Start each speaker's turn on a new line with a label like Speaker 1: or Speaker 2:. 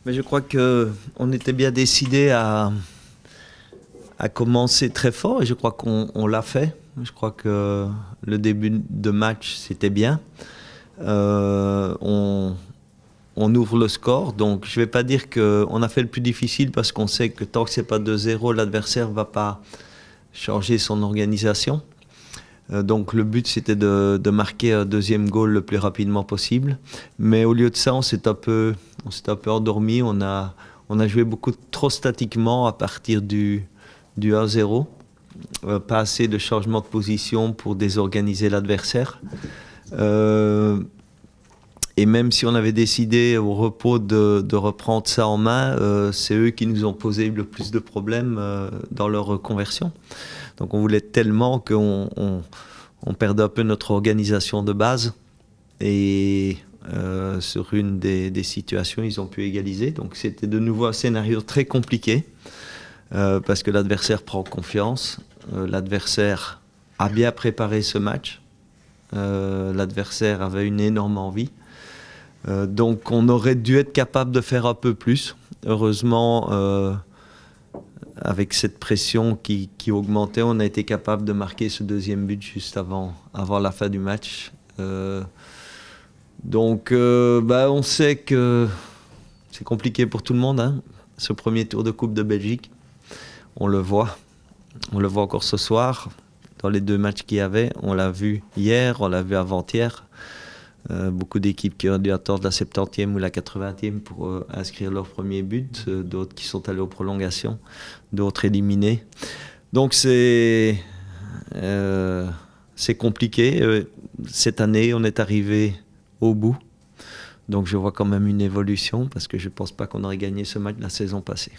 Speaker 1: Mais je crois qu'on était bien décidé à commencer très fort et je crois qu'on l'a fait. Je crois que le début de match, c'était bien. On ouvre le score, donc je ne vais pas dire qu'on a fait le plus difficile parce qu'on sait que tant que ce n'est pas 2-0, l'adversaire ne va pas changer son organisation. Donc le but c'était de marquer un deuxième goal le plus rapidement possible. Mais au lieu de ça, on s'est un peu endormi. On a joué beaucoup trop statiquement à partir du 1-0. Pas assez de changements de position pour désorganiser l'adversaire. Et même si on avait décidé au repos de reprendre ça en main, c'est eux qui nous ont posé le plus de problèmes dans leur conversion. Donc on voulait tellement qu'on perdait un peu notre organisation de base. Et sur une des situations, ils ont pu égaliser. Donc c'était de nouveau un scénario très compliqué parce que l'adversaire prend confiance. L'adversaire a bien préparé ce match. L'adversaire avait une énorme envie. Donc on aurait dû être capable de faire un peu plus. Heureusement, avec cette pression qui augmentait, on a été capable de marquer ce deuxième but juste avant la fin du match. Donc on sait que c'est compliqué pour tout le monde, hein, ce premier tour de Coupe de Belgique. On le voit encore ce soir dans les deux matchs qu'il y avait. On l'a vu hier, on l'a vu avant-hier. Beaucoup d'équipes qui ont dû attendre la 70e ou la 80e pour inscrire leur premier but, d'autres qui sont allés aux prolongations, d'autres éliminés. Donc c'est compliqué. Cette année, on est arrivé au bout. Donc je vois quand même une évolution parce que je ne pense pas qu'on aurait gagné ce match la saison passée.